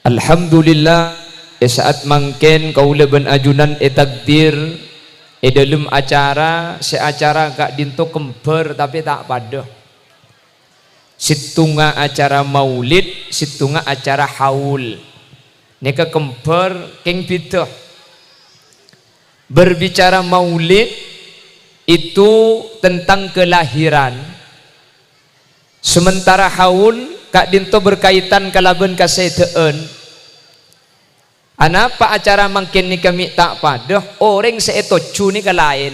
Alhamdulillah saat mangken kaula ben ajunan takdir dalam acara seacara gak dinto kember tapi tak pada situnga acara maulid situnga acara haul nika kember keng beda. Berbicara maulid itu tentang kelahiran, sementara haul kak dinto berkaitan kalaben kasedeun. Anapa acara mangkin ni kami tak pada orang seetocu ni ke lain.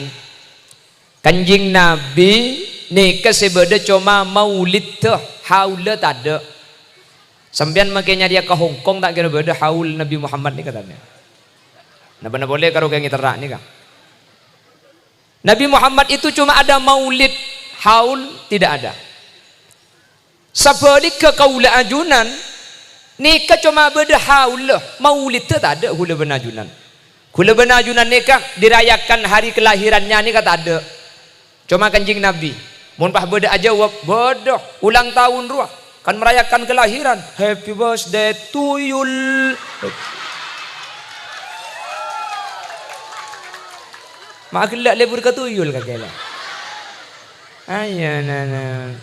Kanjing Nabi ni kesebeda cuma maulid tuh haul tak ada. Sampian makanya dia ke Hong Kong tak kira beda haul Nabi Muhammad ni katanya. Nah benar boleh kalau kayak terak ni kan. Nabi Muhammad itu cuma ada maulid, haul tidak ada. Sebalik ke kaula ajunan nikah cuma beda haul, maulid tu tak ada kula benajunan. Kula benajunan nikah dirayakan hari kelahirannya nikah tak ada. Cuma kanjing Nabi. Mun pah beda aja bodoh ulang tahun ruah kan merayakan kelahiran. Happy birthday to you. Mak kelak lebur ke tuyul kakek lah. Ayah nana.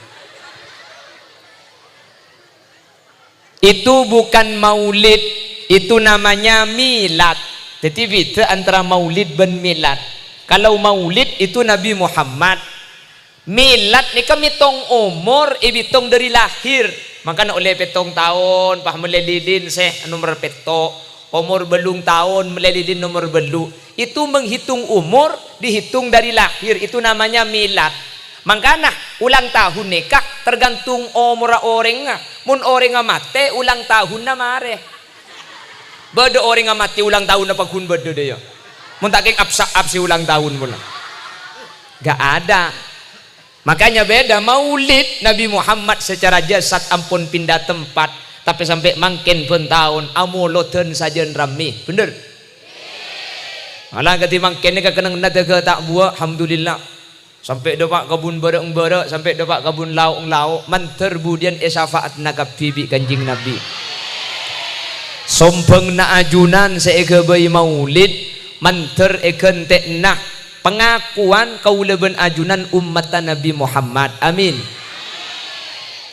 Itu bukan maulid, itu namanya milad. Jadi beda antara maulid dan milad. Kalau maulid itu Nabi Muhammad. Milad ni kami tong umur, ibitong dari lahir. Maka nak oleh petong tahun, pah melelidin seh nomor petok. Umur belum tahun melelidin nomor belu. Itu menghitung umur, dihitung dari lahir. Itu namanya milad. Makanya ulang tahun nikah tergantung umur orang. Mun orang mati ulang tahun na mare. Beda orang mati ulang tahun apa kun beda dia. Mun tak keng apsi ulang tahun pula. Gak ada. Makanya beda maulid Nabi Muhammad secara jasad ampun pindah tempat, tapi sampai mangkin pun tahun amuloten saja rami. Bener? Alah kati mangkin ni kenang nada ke tak buat alhamdulillah. Sampai dapat kebun berek-berek, sampai dapat kebun lauk-lauk, manter budian syafaat nakab bibi kanjing Nabi. Sompeng na ajunan seeke bayi maulid, manter eken teknah pengakuan kaula ben ajunan ummatan Nabi Muhammad. Amin.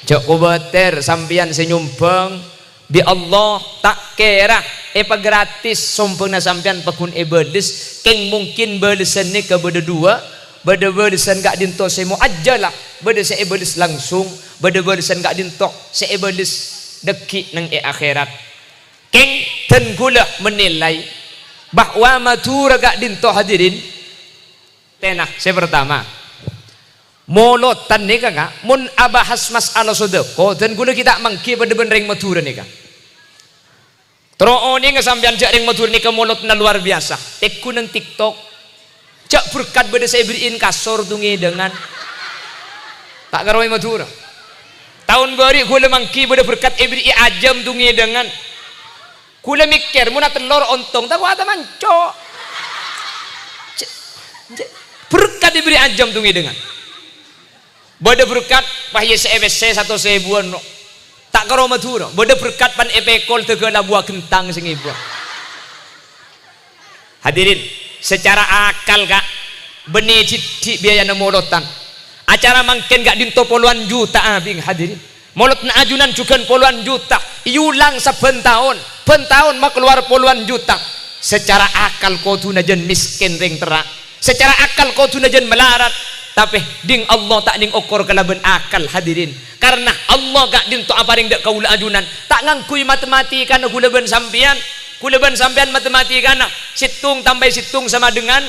Jok kubater sampian senyumpeng di Allah tak kira gratis sompeng na sampian pakun belis keng mungkin belisan ni ke beda dua. Beda belisan gak dinto semu aja lah. Beda belis langsung. Beda belisan gak dinto belis deki nang akhirat. Keng ten gula menilai bahwa matur gak dinto hadirin. Tenah saya pertama. Molotan ni kan mun abahas masalah sedekah ten gula kita mangki pada benreng matur ni kan. Tero ni ngasampian jak ring matur ni ke molot na luar biasa. Teku nang TikTok. Cak berkat beda saya beriin kasor tungi dengan tak karawai matur. Tahun beri kula mangki beda berkat beri ajam tungi dengan kula mikir muna telur ontong tak kuat manco. Berkat diberi ajam tungi dengan. Beda berkat pahye sebc satu sebuan tak karawai matur. Beda berkat pan epekol tegala buah kentang sing ibu. Hadirin secara akal kak benih cici biaya molotan acara mangken gak dinto puluhan juta abing hadirin molot na ajunan juga puluhan juta iulang saben tahun mak keluar puluhan juta secara akal kau tu najen miskin ring terak secara akal kau tu najen melarat tapi ding Allah tak ding okor kalaben akal hadirin karena Allah gak dinto apa ring dak kaula ajunan tak ngangkui matematika na gula ben sampian kulaban sampean matematika nak situng tambah situng sama dengan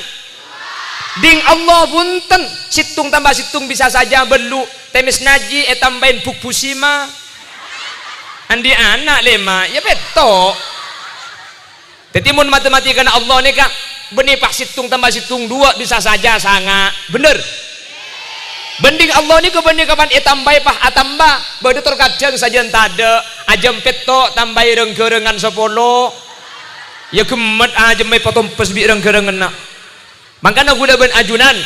ding Allah punten situng tambah situng bisa saja belu temis naji tambahin pusima andi anak lema ya beto tetimun matematika na Allah ni kak benih pak situng tambah situng dua bisa saja sangat bener bending Allah ni ke benih kapan tambah pah atamba bade terkadang saja entada ajam peto tambah rengkerengan 10 ya kemat aja mai potong pesbi reng-rengen nak. Makanya gula ben ajunan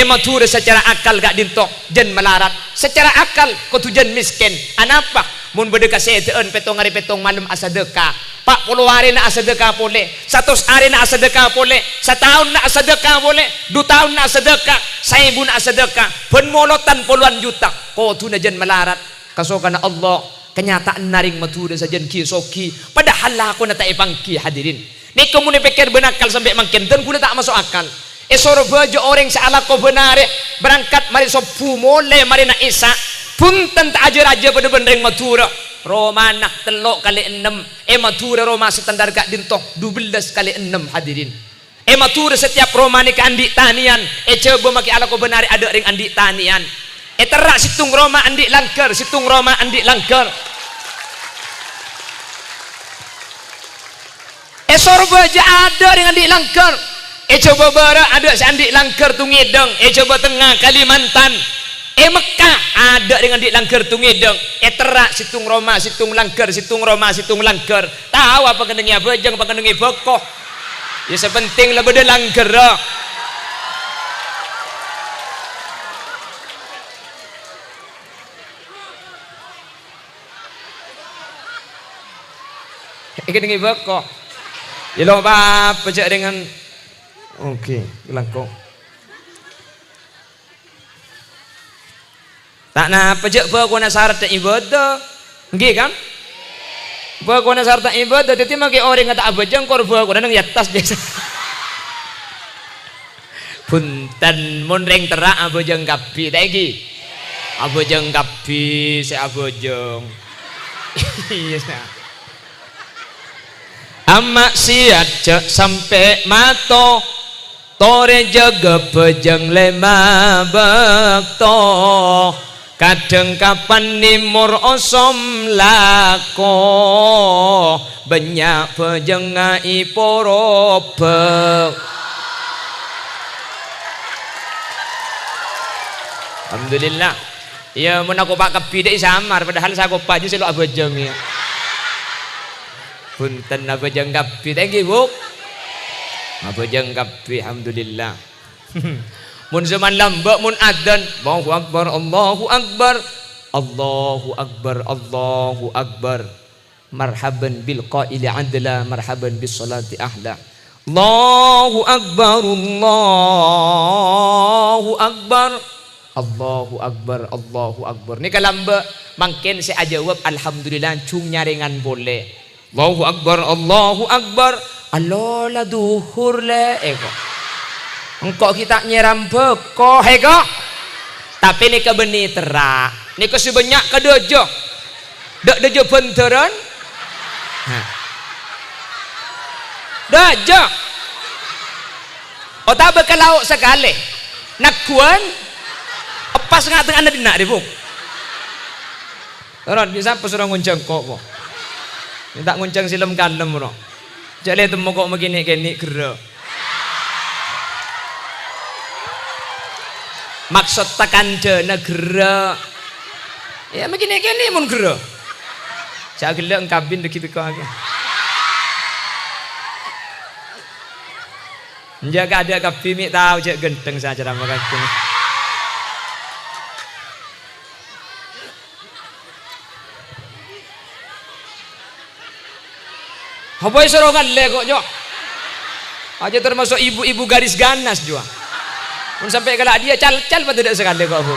matur secara akal gak dintok jen melarat. Secara akal kau tujan miskin. Anapa? mun berdeka seteun petong hari petong malam asadeka 40 hari na asadeka boleh 100 hari na asadeka boleh setahun na asadeka boleh 2 tahun na asadeka 1000 na asadeka penmolotan puluhan juta ko tu na jan malarat kasokan na Allah kenyataan naring matuda sajan ki soki padahal aku na ta ipangki hadirin ni kamu ni pikir benakal sampai makin dan kuda tak masuk akal esor bajo orang saala ko benare berangkat mari sopu mole mari na isa punten tak aja pada bendeng matura Roma nak telok kali 6 matura Roma standar gak dintoh 12 kali 6 hadirin matura setiap Roma ni ke andi tanian coba maki ala ko benare ada ring andi tanian terak situng Roma andi langker situng Roma andi langker sorba aja ada dengan di langker coba barat ada si andi langker tu ngedeng coba tengah Kalimantan Mekah ada dengan di langker tu ngedeng terak situng Roma situng langker situng Roma situng langker tahu apa kendengi bejeng apa kendengi bokoh ya sepenting lah beda langker kendengi bokoh ya lo apa pejak dengan oke langkong tak na pejak bawa kuna syarat ibadah nggih kan bawa kuna syarat ibadah tadi maki orang kata abajang kor bawa kuna nang yatas biasa punten mun ring terak abajang kapi tegi abajang kapi saya abajang iya amak siat cek sampai mato tore jaga pejang lema bekto kadang kapan nimur osom lako banyak pejang ngai porobek alhamdulillah ya mun aku pak kepi dek samar padahal saya kopak aja selo abajang ya punten apa jangkapi thank you bu apa jangkapi alhamdulillah mun zaman lambak mun adzan Allahu akbar Allahu akbar Allahu akbar Allahu akbar marhaban bil qaili adla marhaban bis salati ahla Allahu akbar Allahu akbar Allahu akbar Allahu akbar ni kalamba mangken saya jawab alhamdulillah cung nyaringan boleh Allahu akbar Allahu akbar alola duhur le engkau kita nyeram beko hego tapi ni kebeni terak ni kesebanyak ke dojo dojo benteran dojo oh tak berkelau sekali nak kuan pas nggak tengah anda dinak dibuk orang bisa pesurang nguncang kok minta nguncang silem kalem bro jadi temu kok begini gini gerak maksud tekan jana gerak ya begini gini mun gerak saya gelak kabin begitu kok aja jaga ada kapi mi tahu cek genteng saja nama kaki apa yang serongan kok jo aja termasuk ibu-ibu garis ganas juga pun sampai kalau dia cal pada tidak sekali kok bu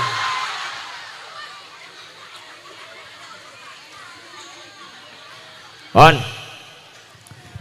on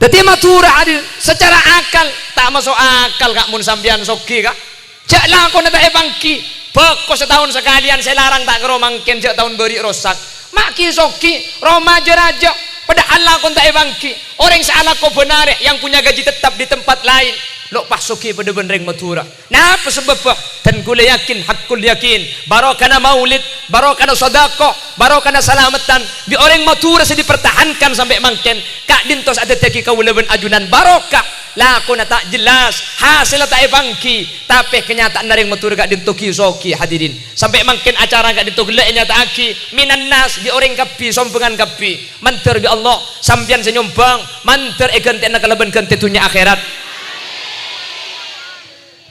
tetapi matura adil secara akal tak masuk akal kak mun sambian soki kak cak lah aku nak bangki pokok setahun sekalian saya larang tak keromangkin cak tahun beri rosak maki soki Roma jeraja padahal aku tak bangki orang salah kau benar yang punya gaji tetap di tempat lain lo pasuki pada benreng matura nah apa sebab dan kula yakin hakul yakin barokana maulid barokana sodako barokana salamatan di orang matura sedih dipertahankan sampai mangken kak dintos ada teki kawulaban ajunan barokah lah aku nak tak jelas hasil tak bangki tapi kenyataan dari matura kak dintoki soki hadirin sampai mangken acara kak dintok gelak nyata aki minan nas di orang kapi sompengan kapi manter bi Allah sampian senyumbang manter ganti anak kalaban ganti dunia akhirat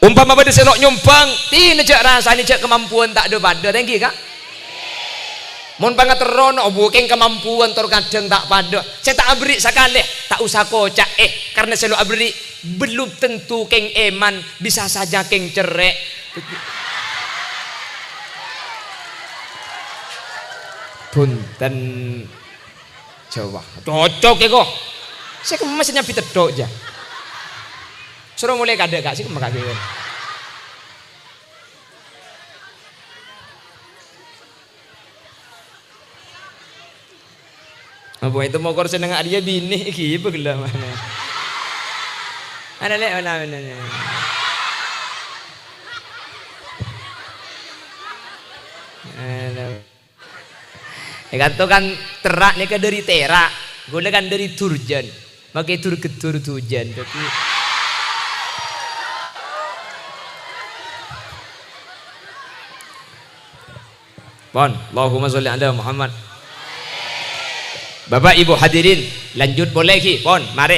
umpama pada selok nyumbang tin cek rasa ni cek kemampuan tak ada pada thank you kak Mun banget rono buking kemampuan tor kadang tak pada. Saya tak abri sakale, tak usah kocak karena saya abri belum tentu keng eman, bisa saja keng cerek. Punten Jawa. Cocok ya kok. Saya masih nyampi tedok aja. Suruh mulai kada gak sih kemakake. Apa itu mau korsen dengan dia bini iki begala mana. Ada lek mana. Kan kan terak nih dari terak, gue kan dari turjan, pakai tur ketur turjan tapi. Pon, Allahumma sholli ala Muhammad. Bapak Ibu hadirin, lanjut boleh ki? Pon, mari.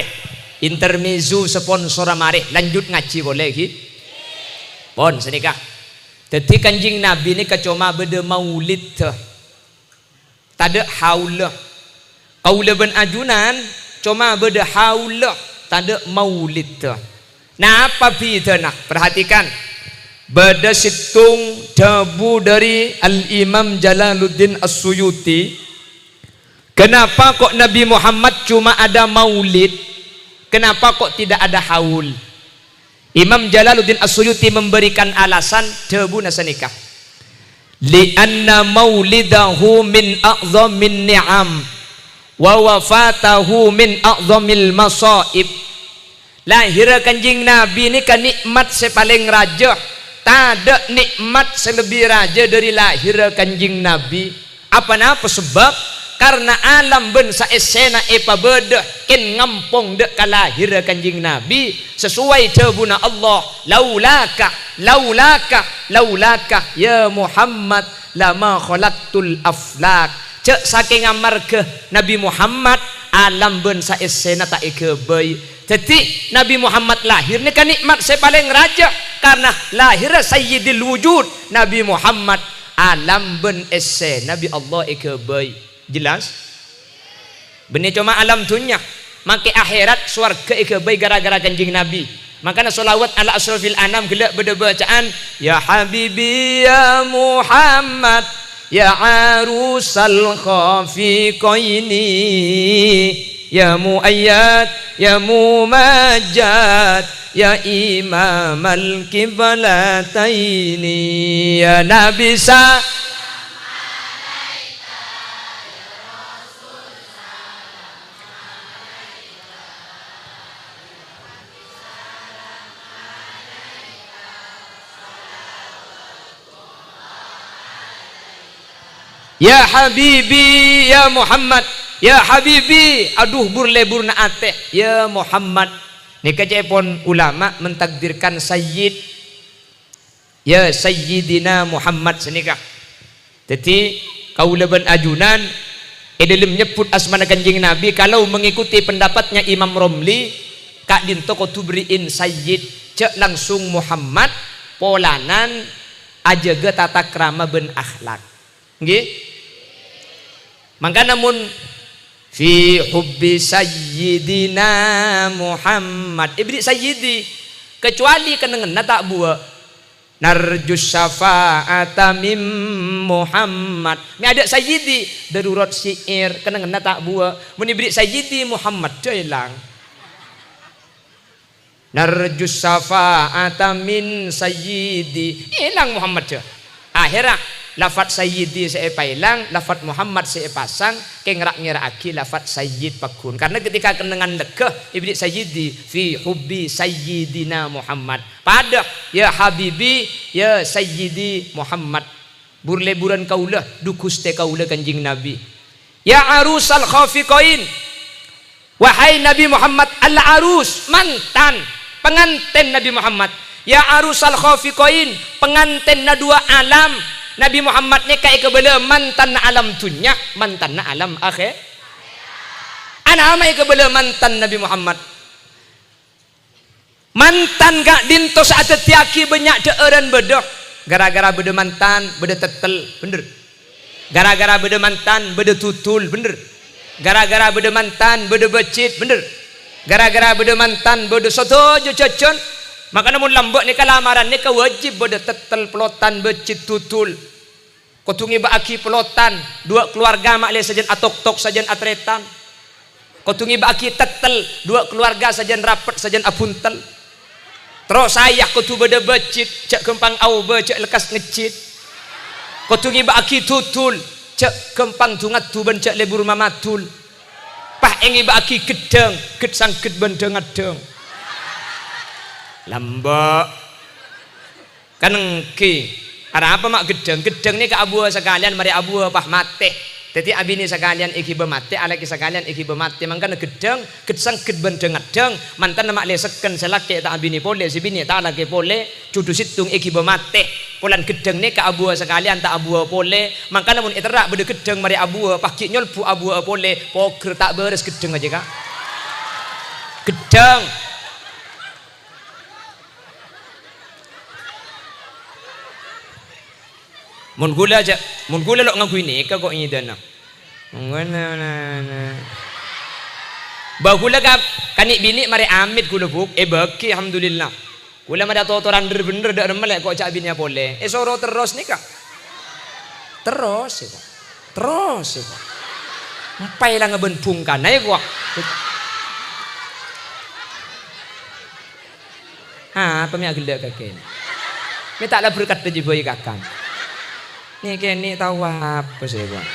Intermezzo sponsor mari, lanjut ngaji boleh ki? Pon, senikah. Jadi kanjing Nabi ini kecoma beda maulid tuh. Tada haula. Kaula ben ajunan cuma beda haula, tada maulid tuh. Nah, apa itu nak? Perhatikan. Beda situng debu dari Al-Imam Jalaluddin As-Suyuti. Kenapa kok Nabi Muhammad cuma ada maulid? Kenapa kok tidak ada haul? Imam Jalaluddin As-Suyuti memberikan alasan debu nasanikah. Li'anna maulidahu min a'zamin ni'am wa wafatahu min a'zamil masaib. Lahir kanjing Nabi ini kan nikmat sepaling raja. Tak ada nikmat selebih raja dari lahir kanjing Nabi. Apa sebab? Karena alam bensa esena epa beda ken ngampung dek kalahir kanjing Nabi sesuai jabuna Allah laulaka ya Muhammad lama khalaqtul aflak. Cek saking amarga Nabi Muhammad alam bensa esena tak ikebay. Jadi Nabi Muhammad lahir ni kan nikmat sepaling raja karena lahir sayyidil wujud Nabi Muhammad alam ben esse Nabi Allah ikebay. Jelas? Benih cuma alam dunia, maka akhirat swarga ikebay gara-gara kanjing Nabi. Makanya solawat ala asrafil anam gelak beda bacaan ya habibi ya Muhammad ya arusal khafiqaini ya muayyad ya mumajjad ya imamal kiblataini ya Nabi sa. Ya Habibi ya Muhammad ya Habibi aduh burlebur na ate ya Muhammad nika cepon ulama mentakdirkan sayyid ya sayyidina Muhammad senikah. Jadi kaula ben ajunan dalam nyebut asmana kanjing Nabi kalau mengikuti pendapatnya Imam Romli kak dinto kotubriin sayyid cek langsung Muhammad polanan ajaga tata krama ben akhlak. Nggih. Maka namun fi hubbi sayyidina Muhammad ibri sayyidi kecuali kenengan tak buat narjus syafa'ata mim Muhammad ini ada sayyidi darurat syair kenengan tak buat menibri sayyidi Muhammad hilang narjus syafa'ata min sayyidi hilang Muhammad akhirnya lafat sayyidi saya pailang, lafat Muhammad saya pasang, kengrak ngira aki lafat sayyid pakun. Karena ketika kenangan legah ibni sayyidi fi hubbi sayyidina Muhammad. Pada ya habibi ya sayyidi Muhammad. Burleburan kaulah dukus te kaulah kanjing Nabi. Ya arusal khafiqain. Wahai Nabi Muhammad al-arus mantan pengantin Nabi Muhammad. Ya arusal khafiqain pengantin na dua alam. Nabi Muhammad ni kai kebela mantan alam dunia, mantan alam akhir. Ana amai kebela mantan Nabi Muhammad. Mantan gak dinto saat tiaki banyak deeran bedoh. Gara-gara beda mantan, beda tetel, bener. Gara-gara beda mantan, beda tutul, bener. Gara-gara beda mantan, beda becit, bener. Gara-gara beda mantan, beda soto jo cocon. Maka namun lambok ni kalamaran ni wajib beda tetel pelotan becit tutul. Kotungi baaki pelotan, dua keluarga mak le sajen atok-tok sajen atretan. Kotungi baaki tetel, dua keluarga sajen rapet sajen apuntel. Terus sayah kotu beda becit, cak kempang au be cak lekas ngecit. Kotungi baaki tutul, cak kempang tungat tu ben cak lebur mamatul. Pah engi baaki gedeng, ged sangket bendeng adeng. Lambok kan engki ada apa mak gedeng ni ke abu sekalian mari abu pah mate. Jadi abini sekalian iki bemate, alaki sekalian iki bemate. Mangkana gedeng, gedsang ged bendeng adeng. Mantan mak leseken selaki tak abini pole, si bini tak laki pole. Cudu situng iki bemate. Polan gedeng ni ke abu sekalian tak abu pole. Mangkana mun iterak bede gedeng mari abu, paki nyolpu abu pole. Poker tak beres gedeng aja kak. Gedeng. Mun gula lok ngaku ini kok ini dana. Bagula kap kanik bini mari amit gula buk beki alhamdulillah. Gula mada totoran bener dak remelek kok cak bini boleh. Soro terus nih kak. Terus ya. Terus ya. Empai lah ngebenpungkan aja gua. Pemiak gelak kakek. Minta lah berkat dari boy kakak. Nih kini tahu apa sih bang?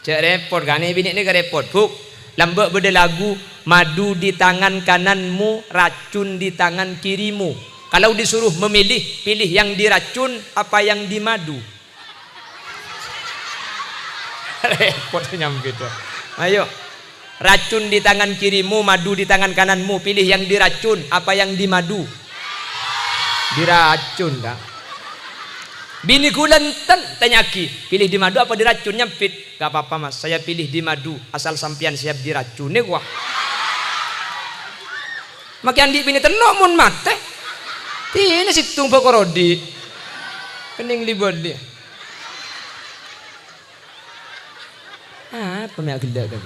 Cek repot kan? Ini bini ke repot buk. Lambak beda lagu madu di tangan kananmu, racun di tangan kirimu. Kalau disuruh memilih, pilih yang diracun apa yang dimadu. Repot nyampe tuh. Ayo. Racun di tangan kirimu, madu di tangan kananmu. Pilih yang diracun, apa yang dimadu? Diracun dah. Bini kulenten tanyaki, pilih dimadu apa diracun? Nyempit. Gak apa-apa mas, saya pilih dimadu. Asal sampian siap diracun nih gua. Makin di bini tenok mun mate. Ini situng pokorodi. Kening libur dia. Pemiak gelak kan.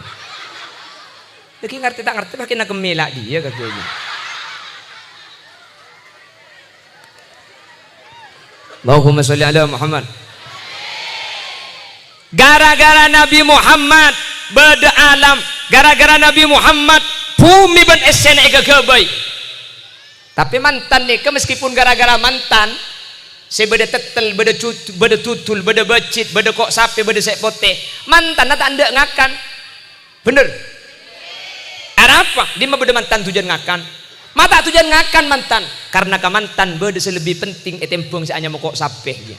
Lagi ngerti tak ngerti pakai nak kemelak dia katanya. Allahumma sholli ala Muhammad. Gara-gara Nabi Muhammad beda alam, gara-gara Nabi Muhammad bumi ben esena ega kebai. Tapi mantan nih meskipun gara-gara mantan saya beda tetel, beda tutul, beda becit, beda kok sapi, beda sek pote. Mantan tak anda ngakan. Bener. Apa? Dia mah beda mantan tujuan ngakan. Mata tujuan ngakan mantan. Karena ke mantan beda selebih penting etempung si hanya mau kok sapeh dia.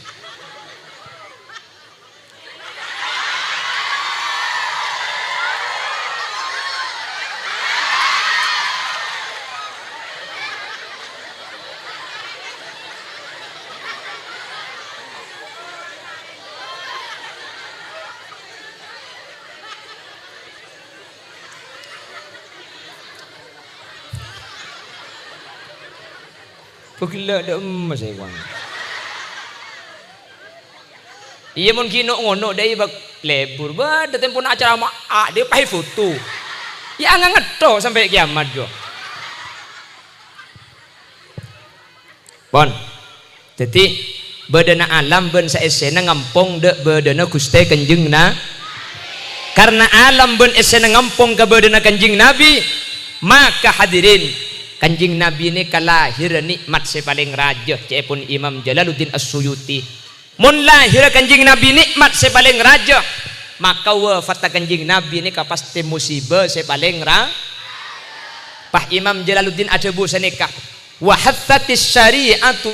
Pagila dah emas saya bang. Iya mungkin ngono dah ibak lebur. Bada tempo nak acara mak dia pakai foto. Ya angin ngeto sampai kiamat jo. Bon. Jadi badana alam ben saesena ngampong dek badana Gusti Kanjeng na. Karena alam ben esena ngampong ke badana Kanjeng Nabi, maka hadirin Kanjeng Nabi ini kalahir nikmat sepaling raja cepun Imam Jalaluddin As-Suyuti. Mun lahir Kanjeng Nabi nikmat sepaling raja, maka wafat Kanjeng Nabi ini pasti musibah sepaling Pah Imam Jalaluddin ada busa nikah. Wa hathatis syari'atu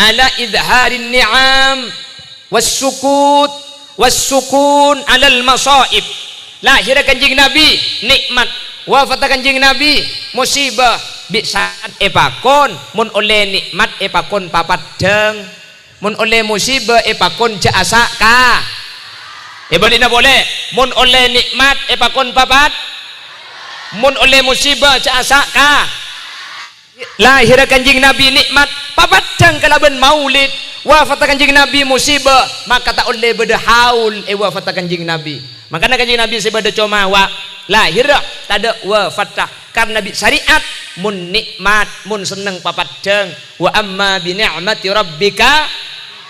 ala idharin ni'am was-sukun alal masaib. Lahir Kanjeng Nabi nikmat, wafat Kanjeng Nabi musibah. Bisa epakon mun oleh nikmat epakon papat deng, mun oleh musibah epakon jaasaka. Balina boleh mun oleh nikmat epakon papat mun oleh musibah ca asaka lahir kanjing Nabi nikmat papadang kalaban maulid wafat kanjing Nabi musibah maka tak oleh beda haul wafat kanjing Nabi makanya kanjing Nabi sebeda cuma wa lahir tak ada wafat karena Nabi syariat mun nikmat mun seneng papadang wa amma bi ni'mati rabbika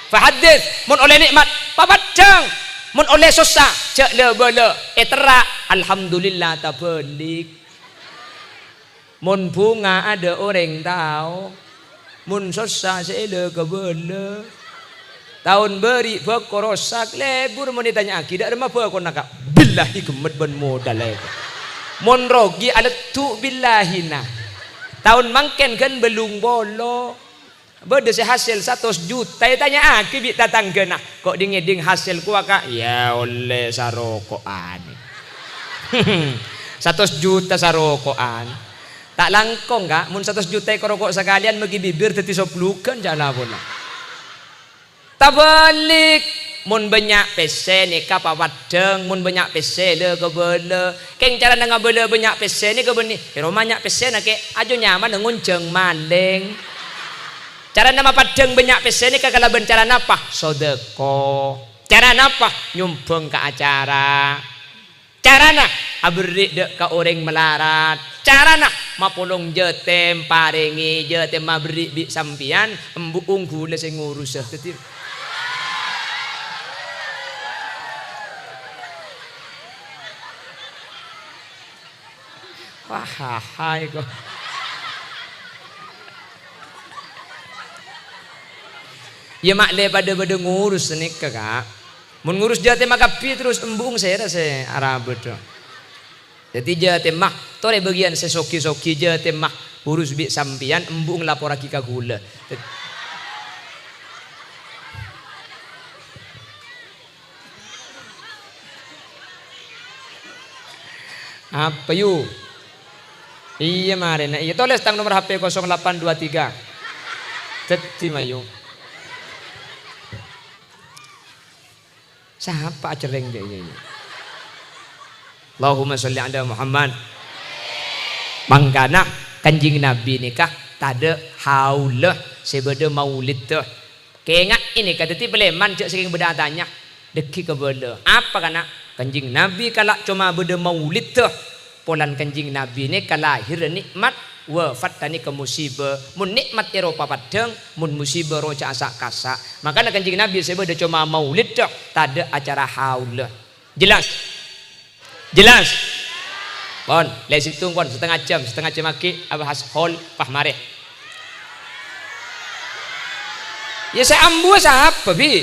fahadits mun oleh nikmat papadang mun oleh susah cek le bele terak alhamdulillah tak pelik mun bunga ada orang tahu mun susah seele kebele tahun beri bekorosak lebur mun ditanya akidah ada apa kau nak billahi gemet ben modal mun rogi alat tu billahi nah tahun mangken kan belum bolo beda hasil 100 juta tanya aki bik tatangga nah kok dingeding hasil ku kak ya oleh sarokoan 100 juta sarokoan tak langkong kak mun 100 juta korokok sekalian megi bibir teti soplukan jala pula tak balik mun banyak pesen nikah papadeng mun banyak pesen le kebele keng cara dengan bele banyak pesen ni kebeni pero banyak pesen ke ajo nyaman ngunceng maling cara nama padeng banyak pesen ni kagala cara napa sedekah cara napa nyumbang ke acara cara na abri dek ka orang melarat cara na mapulung jetem paringi jetem mabri bi sampian embu unggul sing ngurus tetir wah hai kok ya makle pada ngurus nih kakak mun ngurus jate makapi terus embung saya rasa arab betul jadi jate mah tore bagian sesoki-soki jate mah urus bi sampian embung lapor lagi ka gula apa yuk iya marina iya tulis tang nomor HP 0823 Teti mayu siapa cereng dia ini Allahumma sholli ala Muhammad mangkana kanjing Nabi nikah tada haulah sebeda maulid tuh kengak ini kata ti peleman cek sering berdatanya deki ke bela apa kana kanjing Nabi kalak cuma beda maulid tuh polan kanjing Nabi ni kalahir nikmat wafat tani ke musibah mun nikmat Eropa padang mun musibah roca asak kasak makanya kanjing Nabi sebeda cuma maulid tuh tada acara haulah jelas jelas pon les hitung pon setengah jam aki abahas hol pahmare ya saya ambu apa bi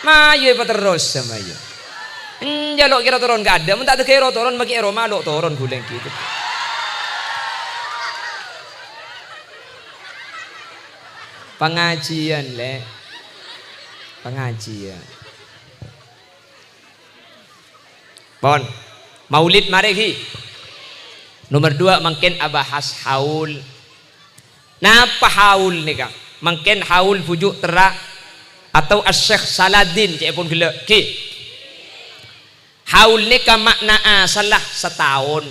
mayu apa terus sama ya jaluk kira turun gak ada mun tak ada kira turun bagi ero maluk turun guleng gitu pengajian le pengajian pon maulid marehi nomor 2 mungkin abahas haul napa haul nih kang mungkin haul pujuk terak atau Syekh Saladin cek pun gila ki haul ni ka makna salah setahun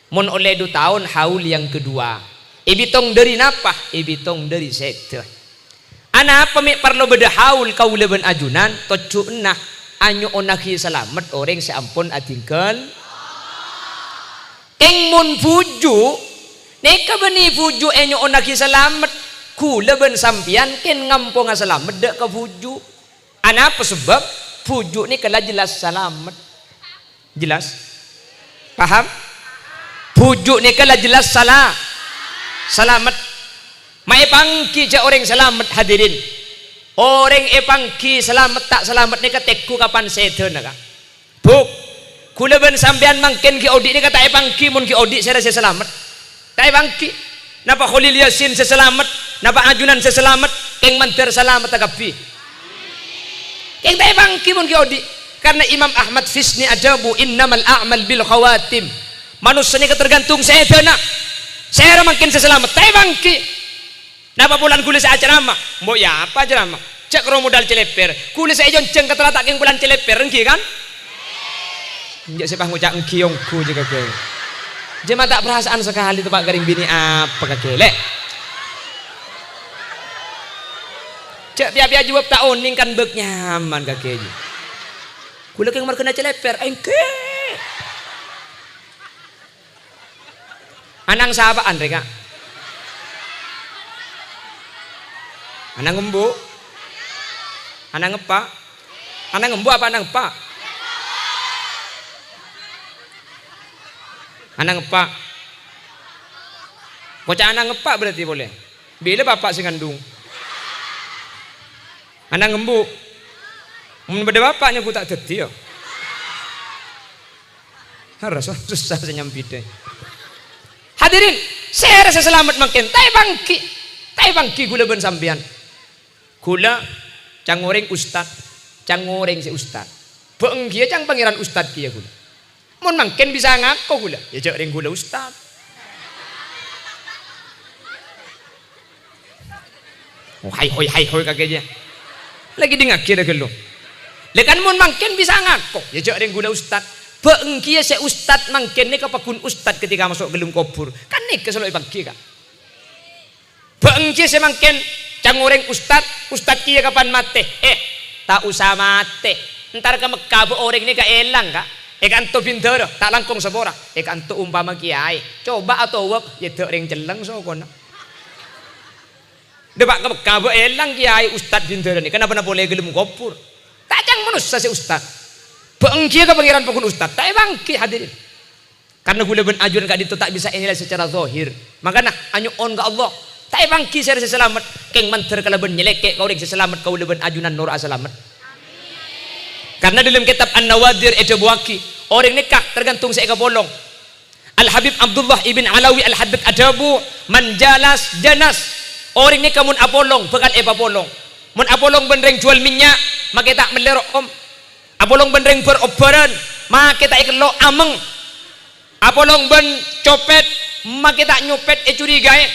mun oleh 2 tahun haul yang kedua ibitong dari napa ibitong dari sekte ana apa mi perlu beda haul kau leben ajunan tocu nah anyo onaki selamat orang seampun atingkel keng mun puju neka beni puju enyo onaki selamat ku leben sampian ken ngampung selamat dak ke puju ana apa sebab puju ni kala jelas selamat jelas paham puju ni kala jelas selamat mai pangki ja orang selamat hadirin orang epangki selamat tak selamat ni ketekku kapan sedan ka buk kula ben sampean mangken ki audit ni kata epangki mun ki audit saya rasa selamat tak epangki napa Khalil Yasin seselamat napa ajunan seselamat keng manter selamat takapi keng tak epangki mun ki audit karena Imam Ahmad Fisni ajabu innamal a'mal bil khawatim manusia ni ketergantung sedan saya makin seselamat tak epangki napa bulan kulis acara mah mbok ya apa acara mah cek ro modal celeper kulis saya jonceng keteratak yang bulan celeper engki kan njak sepah ngucak engki yongku juga ke Jemaah tak perasaan sekali tempat garing bini apa kakelek. Cek tiap-tiap jawab tak oning kan bek nyaman kakeknya. Kula keng mar kena celeper engke. Anang sahabaan reka. Anang ngembu. Anang ngepa. Anang ngembu apa anang ngepa? Anang ngepa. Bocah anang ngepa berarti boleh. Bila bapak sing ngandung. Anang ngembu. Mun beda bapaknya ku tak dadi ya. Harus susah senyampite. Hadirin, saya rasa selamat makin. Tai bangki gula ben sampean. Gula cang goreng ustad, cang goreng si ustad. Beenggia cang pangeran ustad kia gula. Mun makin bisa ngaku gula, ya cak ring gula ustad. Oh hai hoi kakeknya. Lagi dengar kira gelo. Lekan mun makin bisa ngaku, ya cak ring gula ustad. Beenggia si ustad makin ni kapakun ustad ketika masuk gelung kubur. Kan nih keselalu bangki kan. Beenggia si makin cang goreng ustad kia kapan mati? Tak usah mati. Ntar ke Mekah orang ini keelang kak. Anto pinter tak langkung sebora. Anto umpama kiai. Coba atau web ya tak ring celeng so kono. Debak ke Mekah elang kiai ustad pinter ni. Kenapa boleh gelem kubur? Tak cang manusia si ustad. Beenggia ke pangeran pakun ustad. Tak bangki hadirin. Karena gula ben ajuan kak itu tak bisa nilai secara zahir. Makanya anyu on ke Allah. Tak bangki saya selamat. Keng manter kalau ben nyeleke kau ring selamat kau leben ajunan nur asalamat. Karena dalam kitab An-Nawadir itu buaki orang nikah tergantung seeka bolong. Al-Habib Abdullah ibn Alawi Al-Haddad Adabu manjalas janas. Orang nikah mun apolong bekal bolong. Mun apolong benreng jual minyak maka tak melerok om. Apolong benreng berobaran maka tak ikelo ameng. Apolong ben copet maka tak nyopet curigae.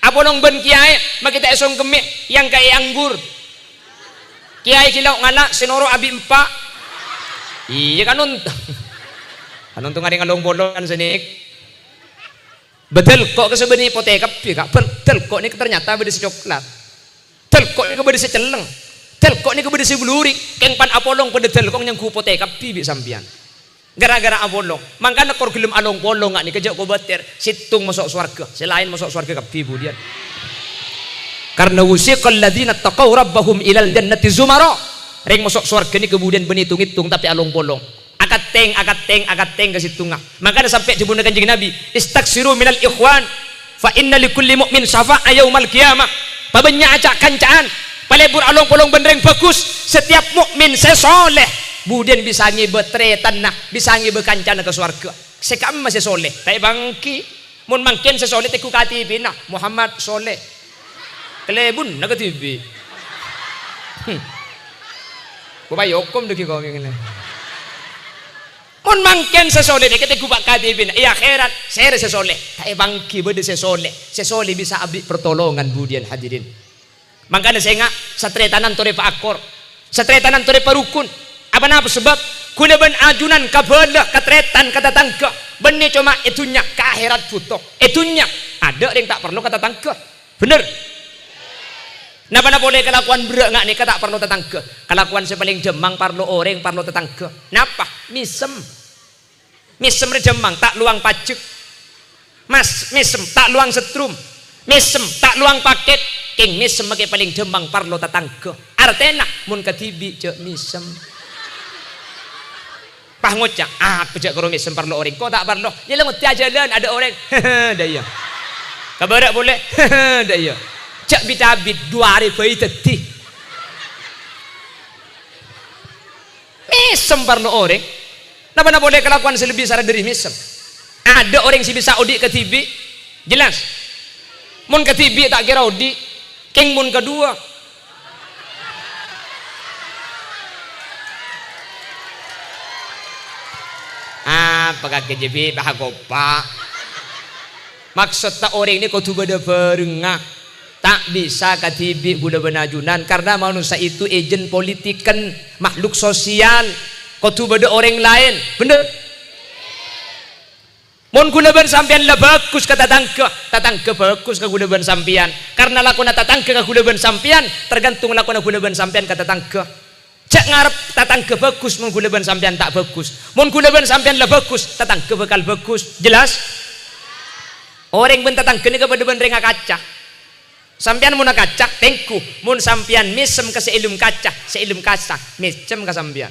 Apolong ben kiai maka tak esong kemik yang kayak anggur. Kiai kilau ngala senoro abi empak. Iya kan untung. Kan untung ada ngalong bolongan senik. Betul kok kesebenarnya hipotekap kak. Betul kok ini ternyata beda si coklat. Betul kok ini beda si celeng. Betul kok ini beda si beluri. Keng pan apolong pada betul kok yang hipotekap bibi sampian. Gara-gara apolong. Makanya kor gelem along bolong ngak nih kejak ko bater. Situng masuk swarga. Selain masuk swarga kap bibu dia. Karena wusiqal ladzina taqaw rabbahum ilal jannati zumara. Ring masuk surga ni kemudian benitung-hitung tapi along bolong. Akat teng ke situ ngah. Makanya sampai dibunda kanjeng Nabi, istaksiru minal ikhwan fa inna likulli mu'min syafa'a yaumal qiyamah. Babanya acak kancaan, palebur along bolong benreng bagus. Setiap mukmin sesoleh kemudian bisa ngibetre tanah, bisa ngibekancan ke surga. Sekam masih soleh. Tai bangki mun mangken sesoleh teku katibina Muhammad soleh. Kelebun nak TV. Kupai hukum deki kau yang ini. Mun mangken sesoleh ni kita kubak katibin. Iya akhirat saya sesoleh. Tak bangki berde sesoleh. Sesoleh bisa abdi pertolongan budian hadirin. Makanya saya ngak satretanan tore pa akor. Satretanan tore pa rukun. Apa napa sebab? Kula ben ajunan kabela katretan kata tangka. Benih cuma itunya ke akhirat butuh. Itunya ada yang tak perlu kata tangka. Bener. Napa boleh kelakuan berak ngak nih tak perlu tetangga. Kelakuan sepaling demang parlo orang parlo tetangga. Napa? Misem demang tak luang pajak. Mas misem tak luang setrum. Misem tak luang paket. King misem makai paling demang parlo tetangga. Artena mun ketibi cek misem. Pah ngocak pejak karo misem parlo orang. Kok tak parlo? Jalan jalan ada orang. Daya. Kabarak boleh. Daya. Cak bitabit 2 hari bayi tadi. Misem parno orang. Napa boleh kelakuan selebih sarah dari misem. Ada orang si bisa audit ke TV. Jelas. Mun ke TV tak kira audit. Keng mun kedua. Apakah KJB bahagopa. Maksud tak orang ini kau tu beda berengah. Tak bisa katibi gula benajunan karena manusia itu agen politik kan makhluk sosial. Kau tu beda orang lain, bener? Mun gulaban sampean lah bagus ka tatangga bagus ka gulaban sampean. Karena lakona tatangga ka gulaban sampean, tergantung lakona gulaban sampean ka tatangga. Cek ngarep tatangga bagus, mun gulaban sampean tak bagus. Mun gulaban sampean lah bagus, tatangga bakal bagus. Jelas? Orang ben tatangga ni kepada ben renga kaca. Sampean mun kaca tengku, mun sampean misem ka seilum kaca, misem ka sampean.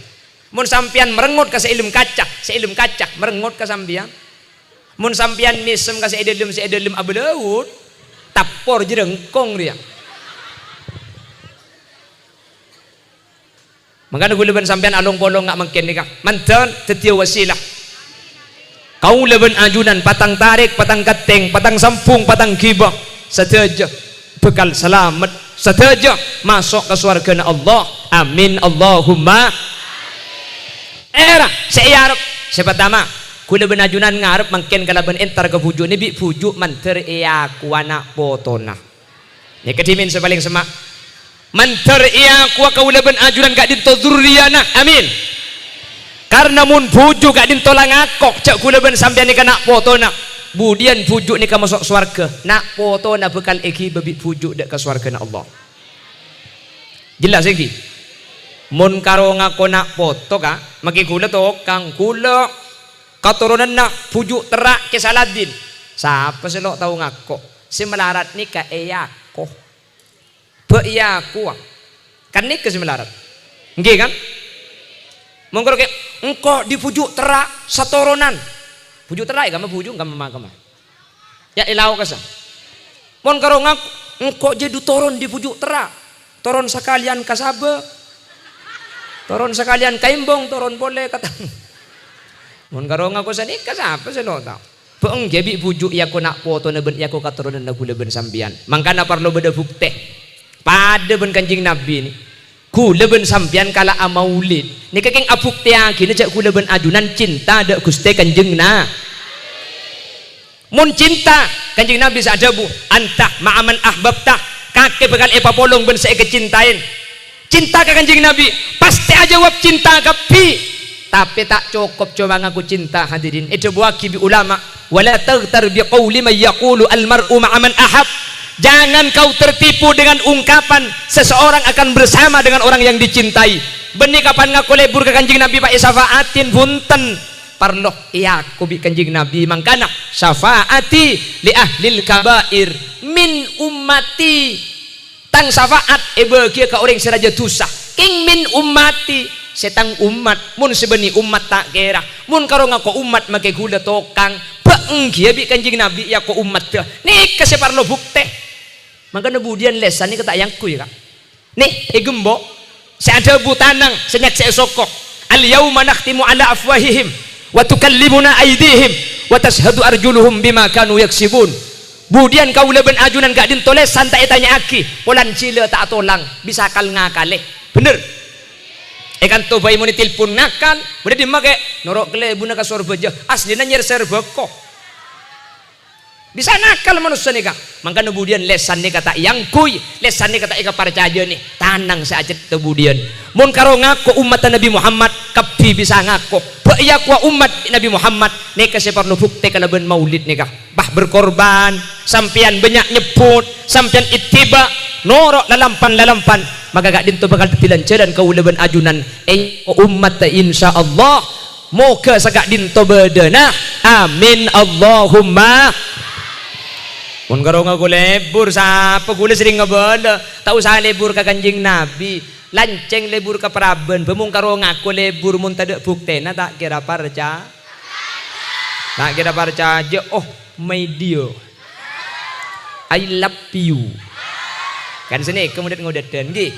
Mun sampean merengut ka seilum kaca, merengut ka sampean. Mun sampean misem ka seidulum abelaut, tapor jerengkong dia. Makanya gulaban sampean along bolong ngak mangken nikah. Mantan tetia wasilah. Kau leben ajunan patang tarik, patang kateng, patang sampung, patang gibah. Sateja bekal selamat, sateja masuk ke surga Allah. Amin Allahumma. Era saya arep pertama kula benajunan ngarep mangken kalaban entar ke bujuk ni bi bujuk manter iya kuana potona. Ya kedimin sebaling semak. Manter iya kuwa kaula ben ajunan gak dinto zurriyana. Amin. Karena mun bujuk gak dinto langakok cak kula ben sampean ni kana potona. Budian bujuk ni ka masuk swarga. Nak potona bekal eki bebi bujuk dak ke swarga Allah. Jelas iki? Mun karo ngako nak foto ka maki kula to kang kula katurunan nak pujuk terak ke Saladin. Siapa sih lo tahu ngako? Si melarat ni ka eyako. Be iyaku. Kan ni ke si melarat. Nggih kan? Monggo ke engko di pujuk terak satoronan. Pujuk terak ka pujuk ka mama. Ya ilau kasa. Mon karo ngako engko jadi toron di pujuk terak. Toron sekalian kasabe. Toron sekalian kaimbong, toron boleh kata. Mun karo ngaku sani kasapa sih lo tau. Beeng gebi bujuk ya ko nak foto na ben ya ko katurunan na gula ben sambian. Mangkana parlo beda bukte. Pada ben Kanjeng Nabi ni. Gula ben sambian kala amaulid. Ni kakeng abukte aki na jak gula ben ajunan cinta dak Gusti Kanjeng na. Mun cinta Kanjeng Nabi sadabu antah ma'aman ahbabtah kake bakal epapolong ben saya kecintain. Cinta ke Kanjeng Nabi pasti aja jawab cinta kapi. Tapi tak cukup cuma ngaku cinta hadirin. Itu buaki bi ulama. Wala taghtar bi qawli man yaqulu al mar'u ma'a man ahab. Jangan kau tertipu dengan ungkapan seseorang akan bersama dengan orang yang dicintai. Benih kapan ngaku lebur ke Kanjeng Nabi Pak Isafaatin bunten. Parloh iya aku bi Kanjeng Nabi mangkana syafaati li ahlil kabair min ummati. Tang syafaat bagi ka orang seraja dosa. King min ummati. Setang umat mun sebeni umat tak kira mun karo ngako umat make gula tokang beeng kia bi Kanjeng Nabi ya ko umat teh nih kasih parlo bukte maka budian lesan ni kata yang kuy kak nih gembo seada butanang senyak seesokok al yauma nakhtimu ala afwahihim wa tukallimuna aydihim wa tashhadu arjuluhum bima kanu yaksibun. Budian kau leben ajunan gak dintoles santai tanya aki polan cile tak tolang bisa kal ngakale bener. Ikan to bayi muni telepon ngakal, udah dimake norok kelebu nak sorba aja, asli nyer serba kok. Bisa nakal manusia nih kak, maka kemudian lesan nih kata yang kuy, lesan nih kata ika percaya nih, tanang saja kemudian. Mun karo ngaku umat Nabi Muhammad, kapi bisa ngaku, iya kuah umat Nabi Muhammad, nih kasih perlu bukti kalau ben maulid nih kak, bah berkorban, sampian banyak nyebut, sampian ittiba, norok lalampan. Maka gak dinto bakal tetilan dan kau leben ajunan umat insya Allah moga sagak dinto bedana amin Allahumma. Mun karo ngaku lebur sapa gula sering ngebala tau sa lebur ka Kanjeng Nabi lanceng lebur ka Praben bemung karo ngaku lebur mun tadek buktena tak kira parca aja oh my dear I love you kan sini kemudian ngodadan nggih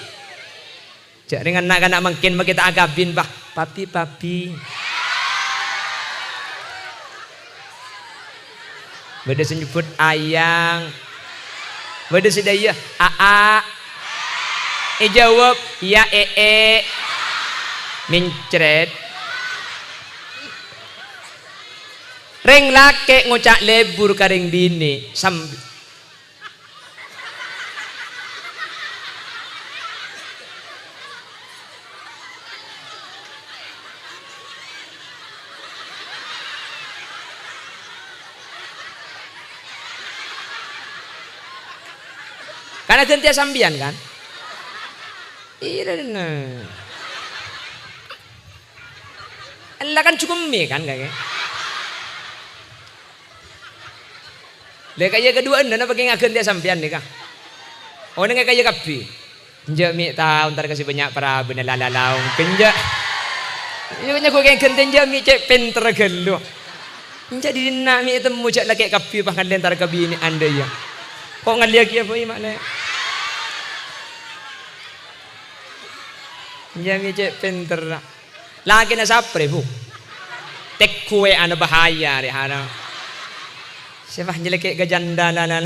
jak dengan anak-anak makin kita agabin bah papi beda senyebut ayang beda sedaya aa jawab ya mincret reng lake ngucak lebur karing bini sambil Karena ganti sambian kan. Iya nah. Allah kan cukup mie kan kayak. Lek kaya kedua anda na pakai ngagen dia sampean nih kah? Oh nih kaya kapi. Nja mi tahu ntar kasih banyak para bener lalalau kenja. Iya nya gue kayak genten nja mi cek pinter gelo. Nja di dina mi itu mujak lagi kapi bahkan lentar kabi ini anda ya. Kok ngaliak ya boy makna. Nja mi cek pinter. Lagi na sapre bu. Tek kue anda bahaya deh hana. Siapa jelek kayak gajanda lala.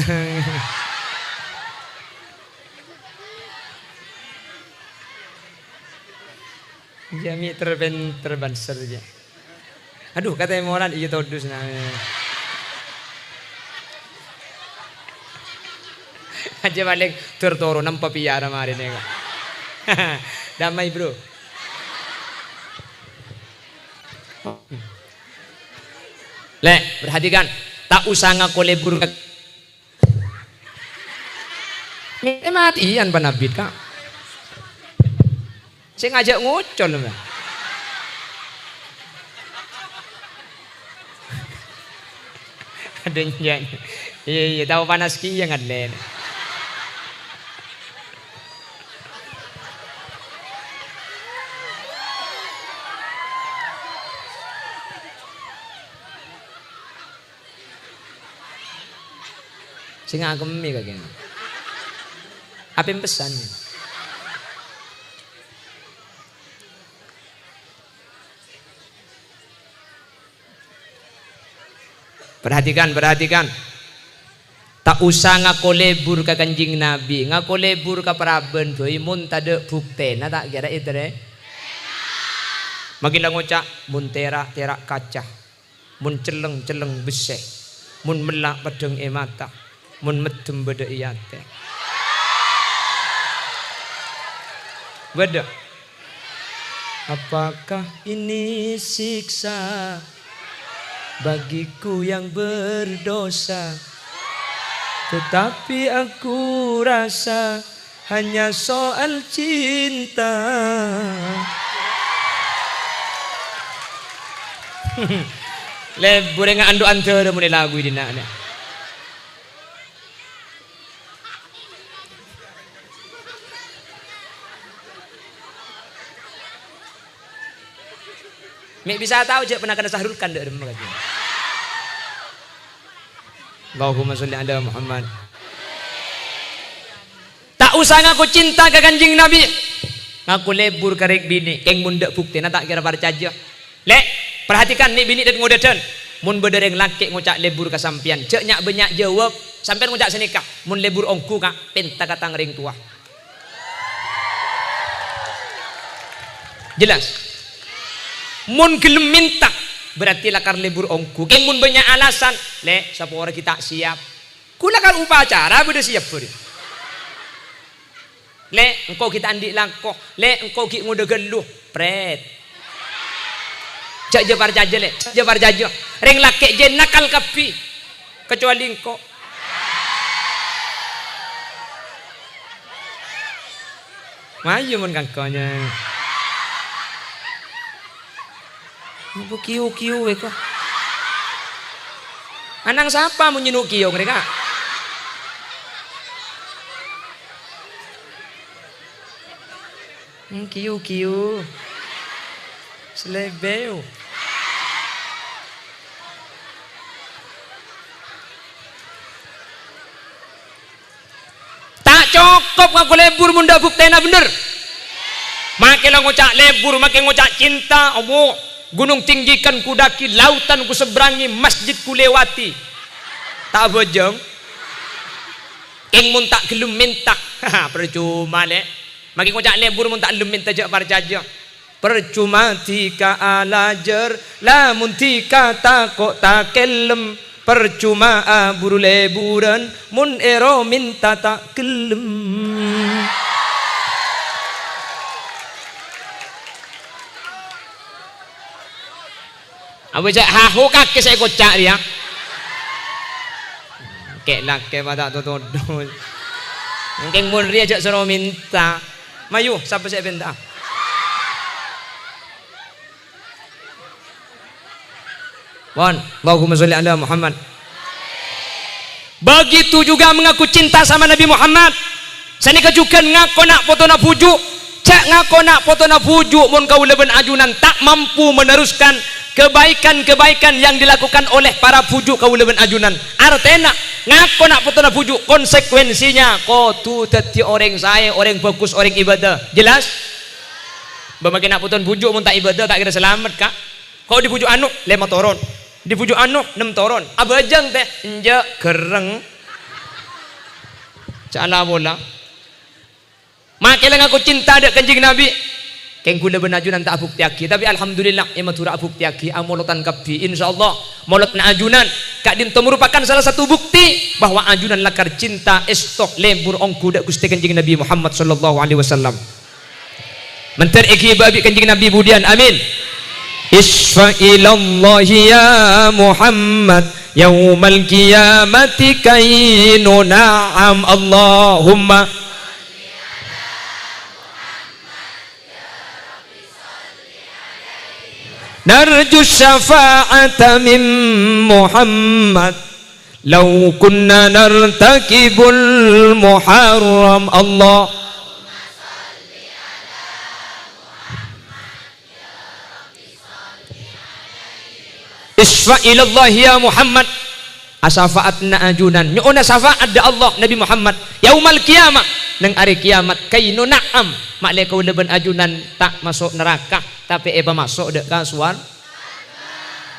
Jami terbanser aja. Aduh katanya moran iya todus nah. Aja balik tertoro nampak piara kemarin ya. Damai bro. Le, perhatikan. Tak usah ngaku lebur. Matian panabit kak. Saya ngajak ngucol mbak. Ada nyanyi. Iya tahu panas ki yang ada. Sing agemi kageng. Apa yang pesan? Perhatikan. Tak usah ngaku lebur ke Kanjeng Nabi, ngaku lebur ke Praben boy mun tade bukti na tak kira itu deh. Makin ngucap mun terak kaca, mun celeng beseh, mun melak pedeng mata, mun medem beda iyate. Beda. Apakah ini siksa bagiku yang berdosa? Tetapi aku rasa hanya soal cinta. Lebur nga ando antara mo lagu din na. Mek bisa tahu je pernah kena sahrulkan dek rumah kaji. Allahumma sholli ala Muhammad. Tak usah ngaku cinta ke Kanjeng Nabi. Ngaku lebur karek bini, keng munda bukti na tak kira parcaja. Lek, perhatikan nih bini dan ngodadan. Mun bedereng laki ngucak lebur ke sampian, cek nyak banyak jawab, sampean ngucak senikah. Mun lebur ongku kak, penta kata ngering tua. Jelas. Mun gelem minta berarti lakar lebur ongku. Keng mun banyak alasan, le sapa orang kita siap. Kula kan upacara beda siap beri. Le engkau kita andi langkoh, le engkau ki ngude geluh, pret. Cak jebar jaje le, jebar jaje. Reng laki je nakal kapi. Kecuali engkau. Mayu mun kangkonya. Ibu kiu eko. Anang siapa mau nyinuk kiu mereka? Kiu. Selebeu. Tak cukup ngaku lebur munda buktena bener. Makin ngucak lebur, makin ngucak cinta, Allah. Gunung tinggikan kudaki, lautan ku seberangi, masjid ku lewati. Tak bojong. Ing mun tak gelem minta. Percuma le. Makin ngucak lebur mun tak gelem minta jak parjaja. Percuma tika alajar, lamun tika takok tak kelem. Percuma aburu leburan, mun ero minta tak gelem. Apa cak hahu kaki saya kocak dia. Kek laki pada tu. Mungkin mun ria jak suruh minta. Mayu siapa saya minta? Wan, Allahumma sholli ala Muhammad. Begitu juga mengaku cinta sama Nabi Muhammad. Sani kejukan ngaku nak foto nak pujuk. Cak ngaku nak foto nak pujuk mun kau leben ajunan tak mampu meneruskan kebaikan-kebaikan yang dilakukan oleh para pujuk kau leben ajunan. Artinya ngaku nak foto nak pujuk, konsekuensinya kau tu teti orang saya, orang fokus, orang ibadah. Jelas? Bagaimana nak foto pujuk mun tak ibadah tak kira selamat kak? Kau di pujuk anu 5 toron. Di pujuk anu 6 toron. Abajang teh enja kereng. Cala bola. Makilang aku cinta dek kanjing Nabi. Keng kula benajunan tak abuk tiaki. Tapi alhamdulillah yang matura abuk tiaki amolotan kapi. Insyaallah molot na ajunan kak dinto merupakan salah satu bukti bahwa ajunan lakar cinta estok lembur ongku dek Gusti kanjing Nabi Muhammad sallallahu alaihi wasallam. Menter iki babi kanjing Nabi budian. Amin. Isfa ilallahi ya Muhammad yaumal qiyamati kainu na'am Allahumma narju syafa'ata min Muhammad law kunna nartakibul muharram Allah. Isfa ilallah ya Muhammad asafaatna ajunan nyuna syafaat da Allah Nabi Muhammad yaumal qiyamah nang hari kiamat kainu na'am maklek kau leben ajunan tak masuk neraka tapi eba masuk dek kasuan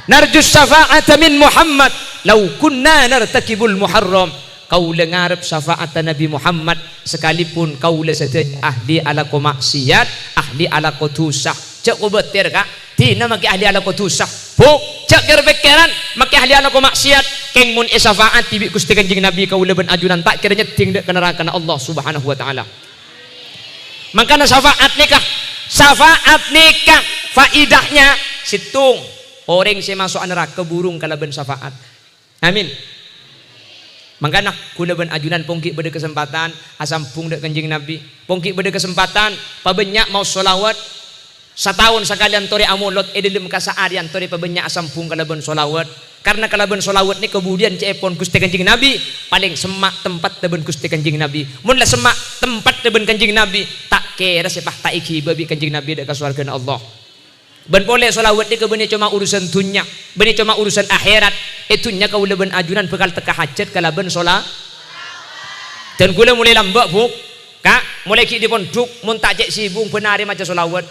narjus syafa'ata min Muhammad law kunna nartakibul muharram kau lengarep syafaat Nabi Muhammad sekalipun kau lesete ahli ala ko maksiat ahli ala ko tusah cek ko betir kak tina maki ahli ala ko tusah buk cek gerbekeran maki ahli ala ko maksiat keng mun syafaat tibi Gusti kanjing Nabi kau leben ajunan tak kira nyeting dek neraka Allah Subhanahu wa taala. Makanya syafaat nikah faidahnya situng orang si masuk neraka burung kalaban syafaat. Amin. Makanya kula ben ajunan pongki beda kesempatan asampung dek kanjing Nabi pongki beda kesempatan pabenyak mau solawat setahun sekalian tori amulot edelem kasaarian tori pabenyak asampung kalaban solawat karena kalaban solawat ni kemudian cepon Gusti kanjing Nabi paling semak tempat teben Gusti kanjing Nabi mun la semak tempat teben kanjing Nabi tak kira sepah tak iki babi kanjing Nabi dek kasuarkeun Allah. Ben boleh solawat ni kebeni cuma urusan dunya beni cuma urusan akhirat itunya kau leben ajunan bekal teka hajat kalaban solat dan gula mulai lambak buk kak mulai ki di pondok mun tak cek sibung benari macam solawat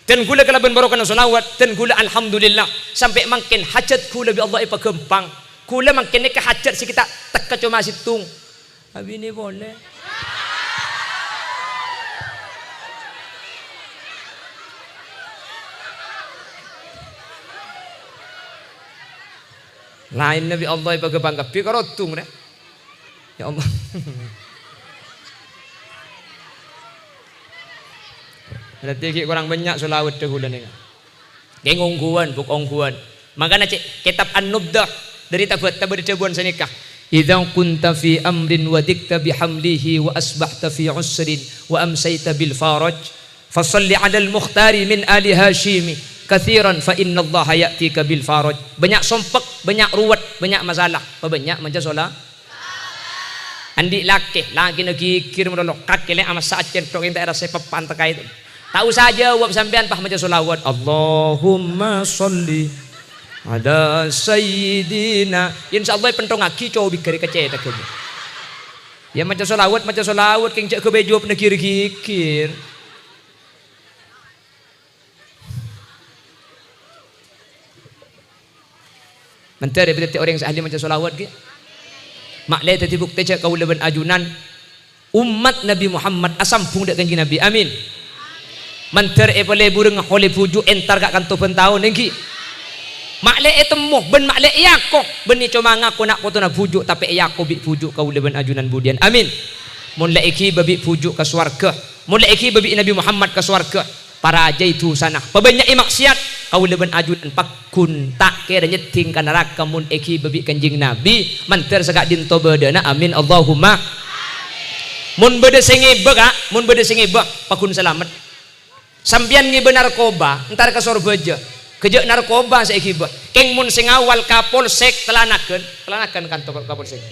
dan gula kalaban barokan solawat dan gula alhamdulillah sampai makin hajat gula bi Allah ipa gempang gula makin ni ke hajat si kita teka cuma situng abi ni boleh lain Nabi Allah ipa gebang kapi karotung deh ya Allah. Berarti kurang banyak solawat dahulu nih. Kayak ongguan, buk ongguan. Makanya cek kitab An-Nubdah dari tabat tabuan senikah. Idza kunta fi amrin wa dikta bihamlihi wa asbahta fi usrin wa amsayta bil faraj fasalli 'ala al-mukhtari min ali hashimi kathiran fa inna Allah ya'tika bil faraj. Banyak sompek, banyak ruwet, banyak masalah. Banyak macam solat. Andi laki lagi kirim rolok kakile ama saat centok yang daerah sepapan terkait. Tahu saja wab sampean pah macam solawat Allahumma sholli ala sayyidina insyaallah pentong aki coba bikari keceta ke ya macam solawat keng cek ke bejo pernah kir-kir menteri berarti orang yang ahli macam solawat ke maklai tadi bukti cek kau leben ajunan umat Nabi Muhammad asampung dek kanjeng Nabi amin. Manter boleh burung oleh puju entar gak kanto pentahun lagi makle temuh ben makle iyako beni cuma ngaku nak foto nak pujuk tapi iyako bi pujuk kau leben ajunan budian amin. Mun la iki babi pujuk ke swarga mun la iki babi Nabi Muhammad ke swarga para aja itu sana pabanyak maksiat kau leben ajunan pakun tak kira nyeting ka neraka mun iki babi kanjing Nabi manter sagak dinto bedana amin Allahumma mun bede sing ibe Kak, mun bede sing ibe pakun selamat. Sampeyan ngibe narkoba, entar ke Sorbeja. Kejek narkoba saiki ibe. Keng mun sing awal Kapolsek telanakeun kantor Kapolsek.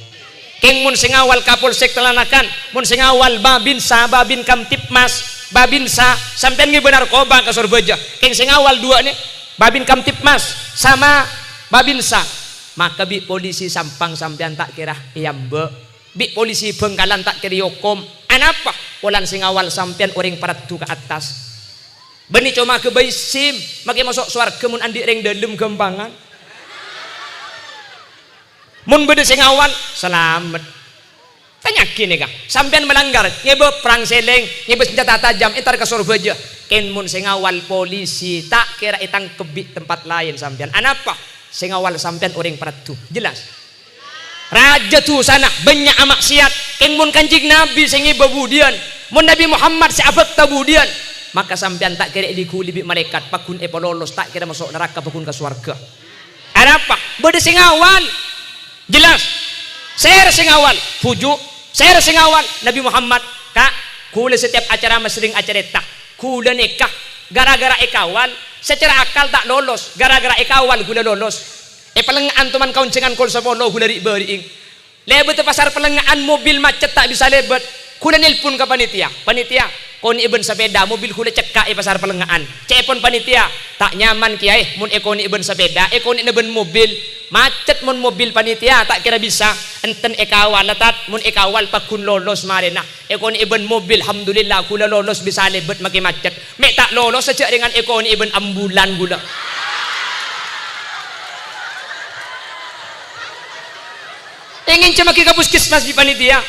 Keng mun sing awal Kapolsek telanakan, mun sing awal Babinsa, Babin Kamtipmas, Babinsa, sampeyan ngibe narkoba ke Sorbeja. Keng sing awal dua nih, Babin Kamtipmas sama Babinsa. Maka bi polisi Sampang sampeyan tak kira iyambe. Bi polisi Bengkalan tak kira yokom. Anapa? Ulan sing awal sampeyan orang paratu ke atas. Beni cuma ke bayi sim, makai masuk swarga mun andi reng dalem gampangan. Mun bede sing awal selamat. Tanya kini Kak, sampean melanggar, nyebe perang seleng, nyebe senjata tajam, entar ke Sorbeja. Ken mun sing awal polisi tak kira itang kebik tempat lain sampean. Anapa? Sing awal sampean orang paratu. Jelas. Raja tu sana banyak maksiat. Ken mun Kanjeng Nabi sing ibu budian, mun Nabi Muhammad si abek tabudian. Maka sampean tak kira dikuli bi malaikat pakun lolos tak kira masuk neraka pakun ke surga. Apa? Bede sing awal. Jelas. Saya sing awal pujuk, saya sing awal Nabi Muhammad. Kak, kula setiap acara sering acara tak. Kula nikah gara-gara ekawal, secara akal tak lolos, gara-gara ekawal kula lolos. Pelengaan teman kauncengan kol sapolo kula beriing. Lebet pasar pelengaan mobil macet tak bisa lebet. Kula nelpon ke panitia. Panitia, koni iben sepeda mobil kula cekak pasar pelengaan. Cepon panitia tak nyaman kiai mun ekoni iben sepeda ekoni neben mobil macet mun mobil panitia tak kira bisa enten ekawal letat mun ekawal pakun lolos marena ekoni iben mobil alhamdulillah kula lolos bisa lebet maki macet mek tak lolos sejak dengan ekoni iben ambulan gula. Ingin cuma ke puskesmas di panitia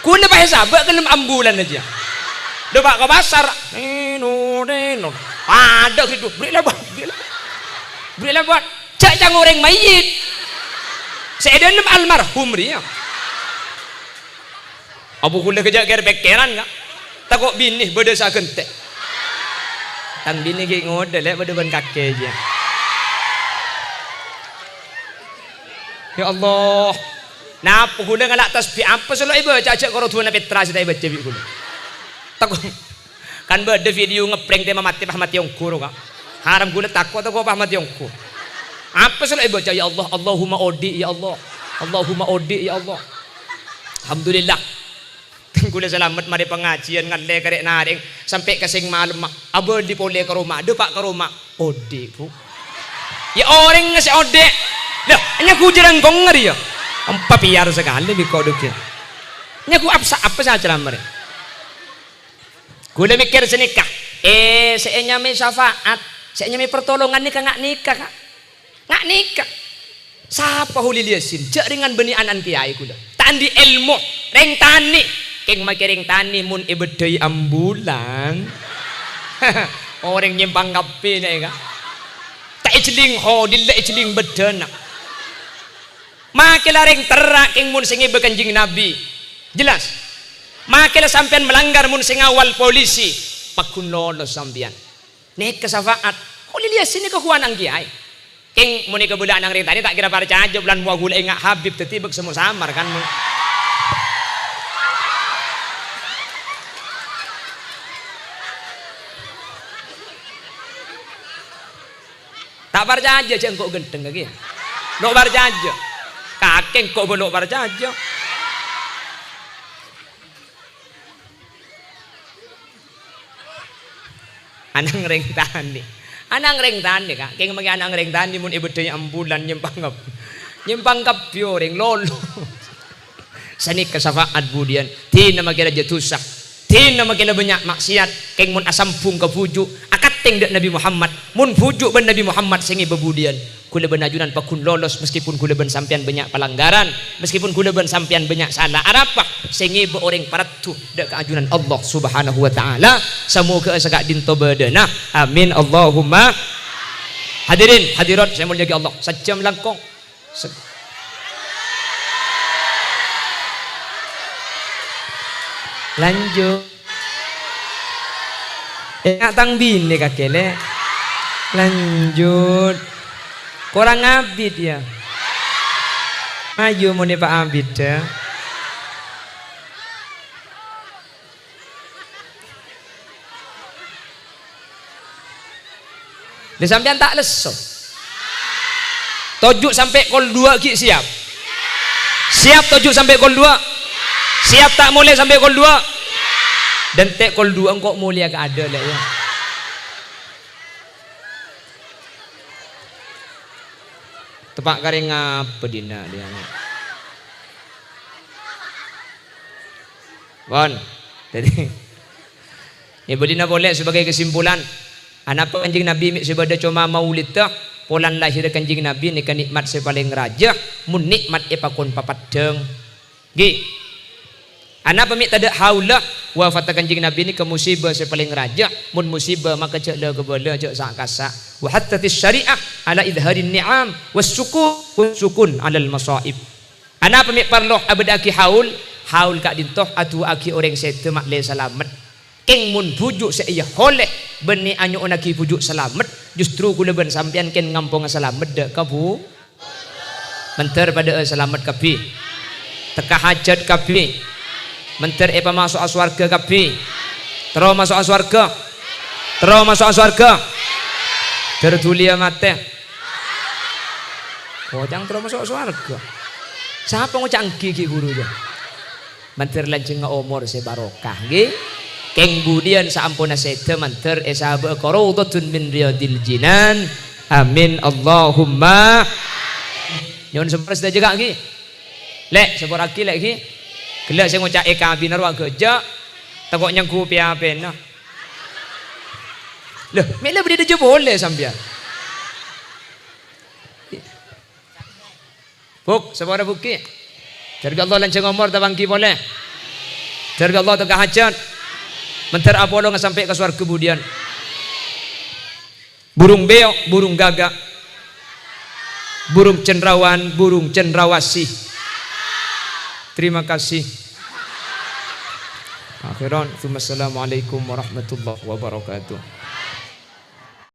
kuna pakai sabak kenem ambulan aja. Dopak ke pasar, neno, ada gitu, berilah buat, cak cang orang mayit, saya nem almarhum dia. Abu kula kerja ker pekeran nggak, takut bini berdesa gentek, tang bini kayak ngode lek berdeban kakek aja. Ya Allah, nah pukula ngalak tasbih apa selalu ibu cak koro tuan Petra sudah ibu cebik kula. Takut kan beda video ngeprank tema mati yang kuro Kak. Haram gula takut atau apa yang kuro. Apa selalu baca ya Allah, Allahumma odi ya Allah, Allahumma odi ya Allah. Alhamdulillah. Gula selamat mari pengajian ngalle karek naring sampai ke sing malam abo di pole ke rumah, depak ke rumah odi ku. Ya orang ngasih odi. Lah, nya ku jarang gonger ya. Empat piar sekali di kodoknya. Nya ku apa saja mari. Gula mikir senikah, saya nyami syafaat, saya nyami pertolongan nikah ngak nikah, siapa huli liasin, jak dengan beni anan kiai gula, tandi ilmu, reng tani, keng makai reng tani mun ibedai ambulan, orang nyimpang kape nih kak, tak ijeling hodil, tak ijeling bedana, makai lareng terak keng mun singi bekanjing Nabi, jelas. Makilah sampean melanggar mun sing awal polisi pakun lolos sampean nek kesafaat kuli lihat sini kekuan ang kiai keng mun ke bulan ang ring tadi tak kira percaya aja bulan mua gula engak Habib tetibek semua samar kan tak percaya aja jengkok gendeng lagi lo percaya aja kakek kok belok percaya aja. Anang reng tani kak keng magi anang reng tani mun ibedanya ambulan nyimpang kap reng lolo sanik kesafaat budian tina magi raja tusak tina magi banyak maksiat keng mun asampung ke pujuk akateng dek Nabi Muhammad mun pujuk ben Nabi Muhammad singi bebudian kula ben ajunan pakun lolos meskipun kula ben sampean banyak pelanggaran meskipun kula ben sampean banyak salah arapa singi be orang paratu dek keajunan Allah Subhanahu wa taala semoga segak dinto bedena amin Allahumma hadirin hadirat saya mulia Allah sejam langkong lanjut tang bini kakele lanjut kurang abid ya ayo mau nih Pak Abid ya Dia sampean tak leso. Tojuk sampai kol 2 ki siap. Siap tojuk sampai kol 2. Siap tak mulai sampai kol 2. Dan tek kol 2 engkau mulia ke ada lah ya. Tepak garing apa dina dia. Bon. Jadi Ibu dina boleh sebagai kesimpulan. Anak Kanjeng Nabi sebada cuma maulid tah polan lahir Kanjeng Nabi ni kan nikmat sepaling raja mun nikmat epakon papadeng. Gi. Anak pemik tada haulah wafat Kanjeng Nabi ni ke musibah sepaling raja mun musibah maka cek le kebala cek sak kasak. Wa hatta syariah ala idharin ni'am was sukun alal masaib. Anak pemik parloh abadaki haul kak dintoh atu aki orang sete mak le selamat. Keng mun bujuk saya holeh beni anyu onaki bujuk selamat justru kula ben sampean ken ngampung selamat dak kabu menter pada selamat kapi teka hajat kapi menter epa masuk aswarga kapi terus masuk aswarga tertulia mate jangan terus masuk aswarga siapa ngucang gigi guru dia menter lanceng umur sebarokah nggih. Keng budian saampuna sete manter esaba qarawdatun min riyadil jinan. Amin Allahumma. Nyon sepres dah jaga lagi. Lek sepor aki lagi. Gelak saya ngucap eka binar wa kerja. Takut nyangku piapen nah. Loh, mela beri dia boleh sampean. Buk, sepor buki. Jarga Allah lanceng umur tabangki boleh. Jarga Allah tegak hajat. Mentar Apollo nggak sampai ke suar kemudian burung beok, burung gagak, burung cendrawan, burung cendrawasih. Terima kasih. Akhiran, assalamualaikum warahmatullahi wabarakatuh.